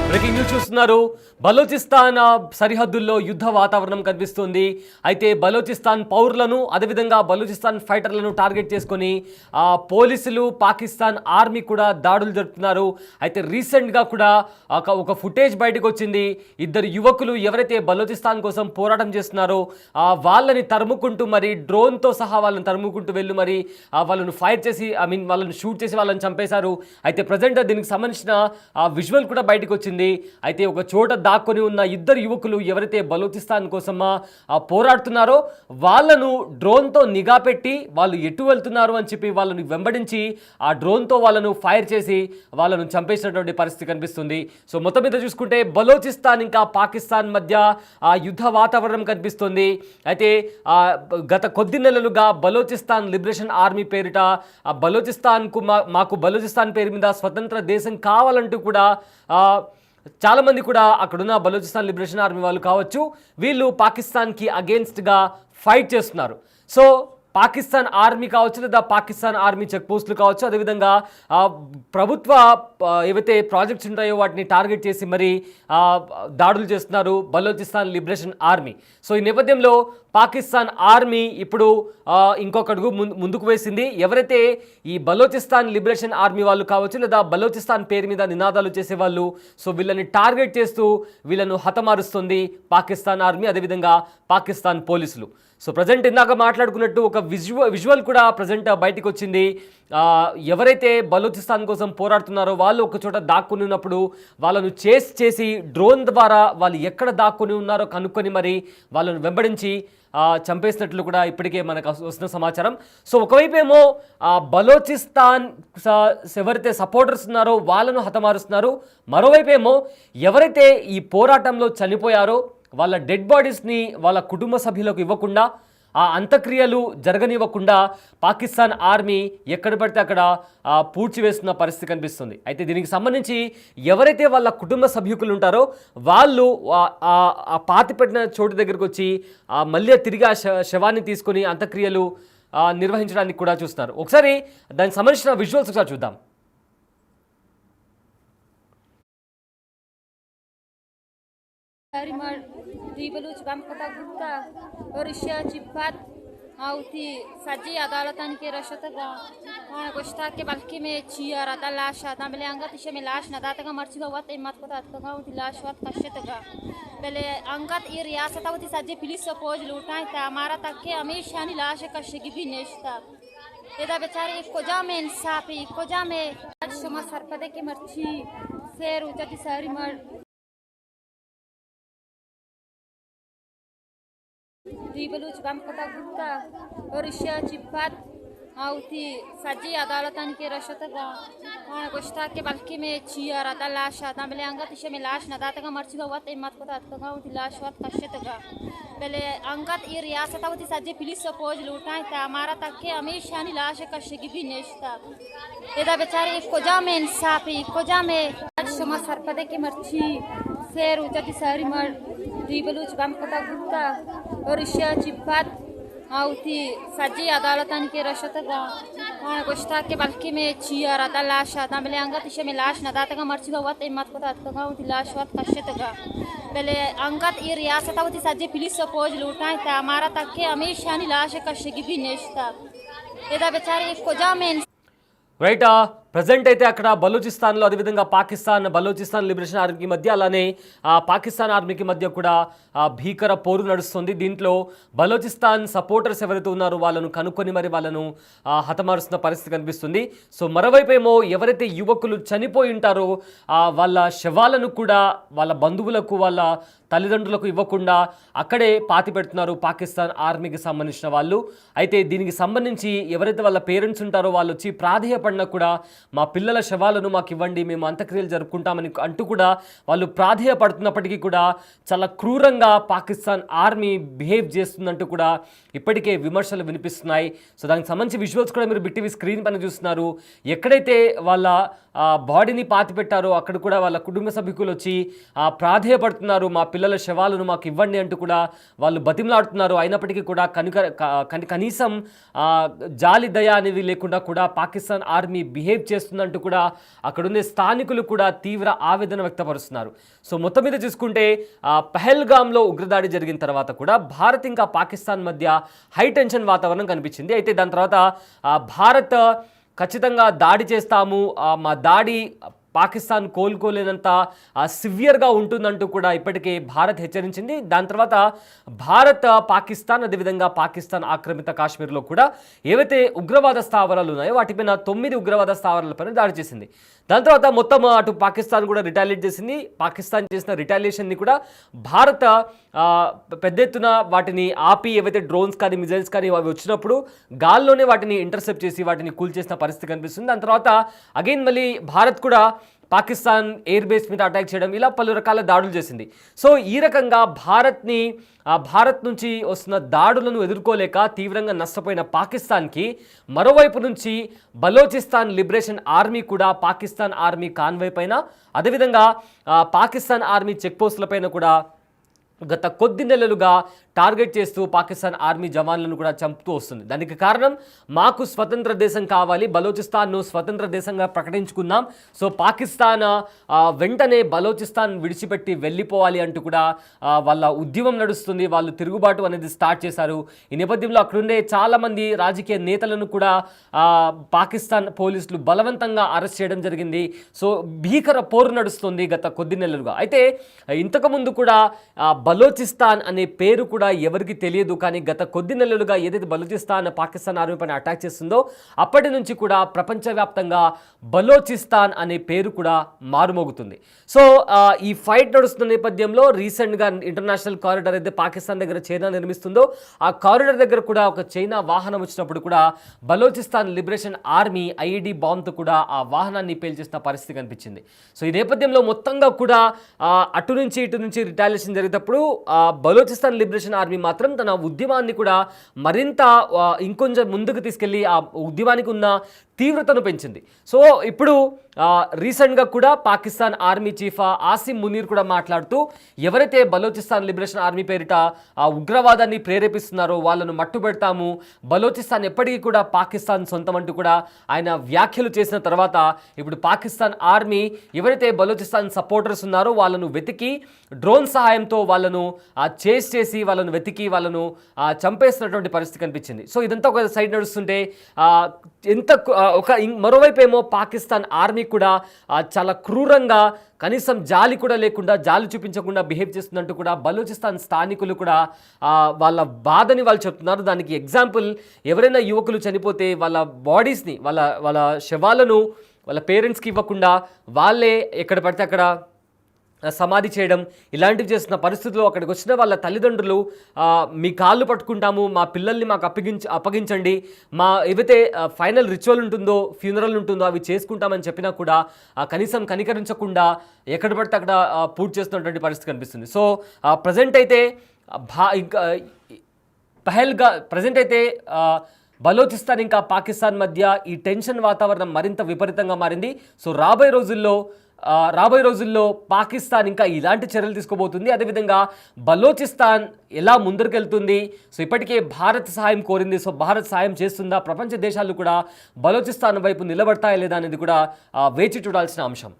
Breaking news చూస్తున్నారు. బలోచిస్తాన్ సరిహద్దుల్లో యుద్ధ వాతావరణం కనిపిస్తుంది. అయితే బలోచిస్తాన్ పౌరులను అదేవిధంగా బలోచిస్తాన్ ఫైటర్లను టార్గెట్ చేసుకొని పోలీసులు పాకిస్తాన్ ఆర్మీ కూడా దాడులు జరుపుతున్నారు. అయితే రీసెంట్గా కూడా ఒక ఫుటేజ్ బయటకు వచ్చింది. ఇద్దరు యువకులు ఎవరైతే బలోచిస్తాన్ కోసం పోరాటం చేస్తున్నారో వాళ్ళని తరుముకుంటూ మరి డ్రోన్తో సహా వాళ్ళని తరుముకుంటూ వెళ్ళి మరి వాళ్ళను ఫైర్ చేసి వాళ్ళని షూట్ చేసి వాళ్ళని చంపేశారు. అయితే ప్రజెంట్ దీనికి సంబంధించిన విజువల్ కూడా బయటకు వచ్చింది. అయితే ఒక చోట దాక్కొని ఉన్న ఇద్దరు యువకులు ఎవరైతే బలోచిస్తాన్ కోసం పోరాడుతున్నారో వాళ్ళను డ్రోన్తో నిఘా పెట్టి వాళ్ళు ఎటు వెళ్తున్నారు అని చెప్పి వాళ్ళని వెంబడించి ఆ డ్రోన్తో వాళ్ళను ఫైర్ చేసి వాళ్ళను చంపేసినటువంటి పరిస్థితి కనిపిస్తుంది. సో మొత్తం మీద చూసుకుంటే బలోచిస్తాన్ ఇంకా పాకిస్తాన్ మధ్య యుద్ధ వాతావరణం కనిపిస్తుంది. అయితే గత కొద్ది నెలలుగా బలోచిస్తాన్ లిబరేషన్ ఆర్మీ పేరిట బలోచిస్తాన్కు మాకు బలోచిస్తాన్ పేరు మీద స్వతంత్ర దేశం కావాలంటూ కూడా చాలామంది కూడా అక్కడున్న బలోచిస్తాన్ లిబరేషన్ ఆర్మీ వాళ్ళు కావచ్చు, వీళ్ళు పాకిస్తాన్కి అగేన్స్ట్గా ఫైట్ చేస్తున్నారు. సో పాకిస్తాన్ ఆర్మీ కావచ్చు లేదా పాకిస్తాన్ ఆర్మీ చెక్ పోస్టులు కావచ్చు, అదేవిధంగా ప్రభుత్వ ఏవైతే ప్రాజెక్ట్స్ ఉంటాయో వాటిని టార్గెట్ చేసి మరి దాడులు చేస్తున్నారు బలోచిస్తాన్ లిబరేషన్ ఆర్మీ. సో ఈ నేపథ్యంలో పాకిస్తాన్ ఆర్మీ ఇప్పుడు ఇంకొక అడుగు ముందుకు వేసింది. ఎవరైతే ఈ బలోచిస్తాన్ లిబరేషన్ ఆర్మీ వాళ్ళు కావచ్చు లేదా బలోచిస్తాన్ పేరు మీద నినాదాలు చేసేవాళ్ళు, సో వీళ్ళని టార్గెట్ చేస్తూ వీళ్ళను హతమారుస్తుంది పాకిస్తాన్ ఆర్మీ అదేవిధంగా పాకిస్తాన్ పోలీసులు. సో ప్రజెంట్ ఇందాక మాట్లాడుకున్నట్టు ఒక విజువల్ కూడా ప్రజెంట్ బయటకు వచ్చింది. ఎవరైతే బలోచిస్తాన్ కోసం పోరాడుతున్నారో వాళ్ళు ఒక చోట దాక్కుని ఉన్నప్పుడు వాళ్ళను చేసి డ్రోన్ ద్వారా వాళ్ళు ఎక్కడ దాక్కుని ఉన్నారో కనుక్కొని మరి వాళ్ళను వెంబడించి చంపేసినట్లు కూడా ఇప్పటికే మనకు వస్తున్న సమాచారం. సో ఒకవైపు ఏమో బలోచిస్తాన్ ఎవరైతే సపోర్టర్స్ ఉన్నారో వాళ్ళను హతమారుస్తున్నారు, మరోవైపు ఏమో ఎవరైతే ఈ పోరాటంలో చనిపోయారో వాళ్ళ డెడ్ బాడీస్ని వాళ్ళ కుటుంబ సభ్యులకు ఇవ్వకుండా ఆ అంత్యక్రియలు జరగనివ్వకుండా పాకిస్తాన్ ఆర్మీ ఎక్కడ పడితే అక్కడ పూడ్చివేస్తున్న పరిస్థితి కనిపిస్తుంది. అయితే దీనికి సంబంధించి ఎవరైతే వాళ్ళ కుటుంబ సభ్యులు ఉంటారో వాళ్ళు ఆ పాతిపెట్టిన చోటు దగ్గరకు వచ్చి మళ్ళీ తిరిగి ఆ శవాన్ని తీసుకొని అంత్యక్రియలు నిర్వహించడానికి కూడా చూస్తున్నారు. ఒకసారి దానికి సంబంధించిన విజువల్స్ ఒకసారి చూద్దాం. Dibelus bam kota gutta Russia cipat auti saji adalatan ke rashataga goshta ke balki me chiara da lasha da mele angat ishe me lash na dataga marchiga wat emat kota atga uti lash wat kashataga bele angat e riyasat auti saji police suppose lutai ta amara takke hamisha ni lash kashigi bhi neshta eda bechare koja me insafi koja me aj shoma sarpade ke marchi ser utati sari mar Dibelus bam kota gutta Russia cipat auti saji adalatan ke rashataga goshta ke balki me chiara da lasha da mele angat ishe me lash na dataga marchiga wat emat kota atga uti lash wat kashataga bele angat e riyasat auti saji police suppose lutai ta amara takke hamisha ni lash kashigi bhi neshta eda bechare koja me insafi koja me aj shoma sarpade ke marchi ser utati sari mar Dibelus bam kota gutta Russia cipat auti saji adalatan ke rashataga goshta ke balki me chiara da lasha da mele angat ishe me lash na dataga marchiga wat emat kota atga uti lash wat kashataga bele angat e riyasat auti saji police suppose lutai ta amara takke hamisha ni lash kashigi bhi neshta eda bechare koja me right. Present అయితే అక్కడ బలూచిస్తాన్లో అదేవిధంగా Balochistan liberation ఆర్మీకి మధ్య అలానే పాకిస్తాన్ ఆర్మీకి మధ్య కూడా భీకర పోరు నడుస్తుంది. దీంట్లో బలూచిస్తాన్ సపోర్టర్స్ ఎవరైతే ఉన్నారో వాళ్ళను కనుక్కొని మరి వాళ్ళను హతమారుస్తున్న పరిస్థితి కనిపిస్తుంది. సో మరోవైపు ఏమో ఎవరైతే యువకులు చనిపోయి ఉంటారో వాళ్ళ శవాలను కూడా వాళ్ళ బంధువులకు వాళ్ళ తల్లిదండ్రులకు ఇవ్వకుండా అక్కడే పాతి పెడుతున్నారు పాకిస్తాన్ ఆర్మీకి సంబంధించిన వాళ్ళు. అయితే దీనికి సంబంధించి ఎవరైతే వాళ్ళ పేరెంట్స్ ఉంటారో వాళ్ళు వచ్చి ప్రాధేయపడినా కూడా మా పిల్లల శవాలను మాకు ఇవ్వండి, మేము అంత్యక్రియలు జరుపుకుంటామని అంటూ కూడా వాళ్ళు ప్రాధేయపడుతున్నప్పటికీ కూడా చాలా క్రూరంగా పాకిస్తాన్ ఆర్మీ బిహేవ్ చేస్తుందంటూ కూడా ఇప్పటికే విమర్శలు వినిపిస్తున్నాయి. సో దానికి సంబంధించి విజువల్స్ కూడా మీరు బిట్టివి స్క్రీన్ పైన చూస్తున్నారు. ఎక్కడైతే వాళ్ళ బాడీని పాతి పెట్టారో అక్కడ కూడా వాళ్ళ కుటుంబ సభ్యులు వచ్చి ప్రాధేయపడుతున్నారు, మా పిల్లల శవాలను మాకు ఇవ్వండి అంటూ కూడా వాళ్ళు బతిమలాడుతున్నారు. అయినప్పటికీ కూడా కనీసం జాలి దయ అనేది లేకుండా కూడా పాకిస్తాన్ ఆర్మీ బిహేవ్ చేస్తుందంటూ కూడా అక్కడుండే స్థానికులు కూడా తీవ్ర ఆవేదన వ్యక్తపరుస్తున్నారు. సో మొత్తం మీద చూసుకుంటే పహల్గామ్లో ఉగ్రదాడి జరిగిన తర్వాత కూడా భారత్ ఇంకా పాకిస్తాన్ మధ్య హై టెన్షన్ వాతావరణం కనిపించింది. అయితే దాని తర్వాత భారత్ ఖచ్చితంగా దాడి చేస్తాము, మా దాడి పాకిస్తాన్ కోలుకోలేనంత సివియర్గా ఉంటుందంటూ కూడా ఇప్పటికే భారత్ హెచ్చరించింది. దాని తర్వాత భారత్ పాకిస్తాన్ అదేవిధంగా పాకిస్తాన్ ఆక్రమిత కాశ్మీర్లో కూడా ఏవైతే ఉగ్రవాద స్థావరాలు ఉన్నాయో వాటిపైన 9 ఉగ్రవాద స్థావరాలపైన దాడి చేసింది. దాని తర్వాత మొత్తం అటు పాకిస్తాన్ కూడా రిటాలియేట్ చేసింది. పాకిస్తాన్ చేసిన రిటాలియేషన్ని కూడా భారత్ పెద్ద ఎత్తున వాటిని ఆపి ఏవైతే డ్రోన్స్ కానీ మిజైల్స్ కానీ అవి వచ్చినప్పుడు గాల్లోనే వాటిని ఇంటర్సెప్ట్ చేసి వాటిని కూల్చేసిన పరిస్థితి కనిపిస్తుంది. దాని తర్వాత అగైన్ మళ్ళీ భారత్ కూడా పాకిస్తాన్ ఎయిర్ బేస్ మీద అటాక్ చేయడం ఇలా పలు రకాల దాడులు చేసింది. సో ఈ రకంగా భారత్ నుంచి వస్తున్న దాడులను ఎదుర్కోలేక తీవ్రంగా నష్టపోయిన పాకిస్తాన్కి మరోవైపు నుంచి బలోచిస్తాన్ లిబరేషన్ ఆర్మీ కూడా పాకిస్తాన్ ఆర్మీ కాన్వాయ్ పైన అదేవిధంగా పాకిస్తాన్ ఆర్మీ చెక్ పోస్టులపైన కూడా గత కొద్ది నెలలుగా టార్గెట్ చేస్తూ పాకిస్తాన్ ఆర్మీ జవాన్లను కూడా చంపుతూ వస్తుంది. దానికి కారణం మాకు స్వతంత్ర దేశం కావాలి, బలోచిస్తాన్ను స్వతంత్ర దేశంగా ప్రకటించుకుందాం, సో పాకిస్తాన్ వెంటనే బలోచిస్తాన్ విడిచిపెట్టి వెళ్ళిపోవాలి అంటూ కూడా వాళ్ళ ఉద్యమం నడుస్తుంది. వాళ్ళు తిరుగుబాటు అనేది స్టార్ట్ చేశారు. ఈ నేపథ్యంలో అక్కడుండే చాలామంది రాజకీయ నేతలను కూడా పాకిస్తాన్ పోలీసులు బలవంతంగా అరెస్ట్ చేయడం జరిగింది. సో భీకర పోరు నడుస్తుంది గత కొద్ది నెలలుగా. అయితే ఇంతకుముందు కూడా బలోచిస్తాన్ అనే పేరు కూడా ఎవరికి తెలియదు, కానీ గత కొద్ది నెలలుగా ఏదైతే బలూచిస్తాన్ పాకిస్తాన్ ఆర్మీ పైన అటాక్ చేస్తుందో అప్పటి నుంచి కూడా ప్రపంచవ్యాప్తంగా బలోచిస్తాన్ అనే పేరు కూడా మారుమోగుతుంది. సో ఈ ఫైట్ నడుస్తున్న నేపథ్యంలో రీసెంట్గా ఇంటర్నేషనల్ కారిడార్ అయితే పాకిస్తాన్ దగ్గర చైనా నిర్మిస్తుందో ఆ కారిడార్ దగ్గర కూడా ఒక చైనా వాహనం వచ్చినప్పుడు కూడా బలోచిస్తాన్ లిబరేషన్ ఆర్మీ ఐఈడి బాంబ్తో కూడా ఆ వాహనాన్ని పేల్చేసిన పరిస్థితి కనిపించింది. సో ఈ నేపథ్యంలో మొత్తంగా కూడా అటు నుంచి ఇటు నుంచి రిటాలియేషన్ జరిగేటప్పుడు బలోచిస్తాన్ లిబరేషన్ ఆర్మీ మాత్రం తన ఉద్యమాన్ని కూడా మరింత ఇంకొంచెం ముందుకు తీసుకెళ్లి ఆ ఉద్యమానికి ఉన్న తీవ్రతను పెంచింది. సో ఇప్పుడు రీసెంట్గా కూడా పాకిస్తాన్ ఆర్మీ చీఫ్ ఆసిం మునీర్ కూడా మాట్లాడుతూ ఎవరైతే బలోచిస్తాన్ లిబరేషన్ ఆర్మీ పేరిట ఆ ఉగ్రవాదాన్ని ప్రేరేపిస్తున్నారో వాళ్ళను మట్టుబెడతాము, బలోచిస్తాన్ ఎప్పటికీ కూడా పాకిస్తాన్ సొంతం అంటూ కూడా ఆయన వ్యాఖ్యలు చేసిన తర్వాత ఇప్పుడు పాకిస్తాన్ ఆర్మీ ఎవరైతే బలోచిస్తాన్ సపోర్టర్స్ ఉన్నారో వాళ్ళను వెతికి డ్రోన్ సహాయంతో వాళ్ళను చేస్ చేసి వాళ్ళను వెతికి వాళ్ళను చంపేస్తున్నటువంటి పరిస్థితి కనిపించింది. సో ఇదంతా ఒక సైడ్ నడుస్తుంటే మరోవైపు ఏమో పాకిస్తాన్ ఆర్మీ కూడా చాలా క్రూరంగా కనీసం జాలి కూడా లేకుండా జాలి చూపించకుండా బిహేవ్ చేస్తున్నట్టు కూడా బలూచిస్తాన్ స్థానికులు కూడా వాళ్ళ బాధని వాళ్ళు చెప్తున్నారు. దానికి ఎగ్జాంపుల్ ఎవరైనా యువకులు చనిపోతే వాళ్ళ బాడీస్ని వాళ్ళ శవాలను వాళ్ళ పేరెంట్స్కి ఇవ్వకుండా వాళ్ళే ఎక్కడ పడితే అక్కడ సమాధి చేయడం ఇలాంటివి చేస్తున్న పరిస్థితుల్లో అక్కడికి వచ్చిన వాళ్ళ తల్లిదండ్రులు మీ కాళ్ళు పట్టుకుంటాము, మా పిల్లల్ని మాకు అప్పగించండి, మా ఏవైతే ఫైనల్ రిచువల్ ఉంటుందో ఫ్యూనరల్ ఉంటుందో అవి చేసుకుంటామని చెప్పినా కూడా కనీసం కనికరించకుండా ఎక్కడ పడితే అక్కడ పూర్తి చేస్తున్నటువంటి పరిస్థితి కనిపిస్తుంది. సో ప్రజెంట్ అయితే ప్రజెంట్ అయితే బలోచిస్తాన్ ఇంకా పాకిస్తాన్ మధ్య ఈ టెన్షన్ వాతావరణం మరింత విపరీతంగా మారింది. సో రాబోయే రోజుల్లో పాకిస్తాన్ ఇంకా ఇలాంటి చర్యలు తీసుకోబోతుంది. అదేవిధంగా బలోచిస్తాన్ ఎలా ముందరికెళ్తుంది, సో ఇప్పటికే భారత్ సహాయం కోరింది, సో భారత్ సహాయం చేస్తుందా, ప్రపంచ దేశాలు కూడా బలోచిస్తాన్ వైపు నిలబడతాయా లేదా అనేది కూడా వేచి చూడాల్సిన అంశం.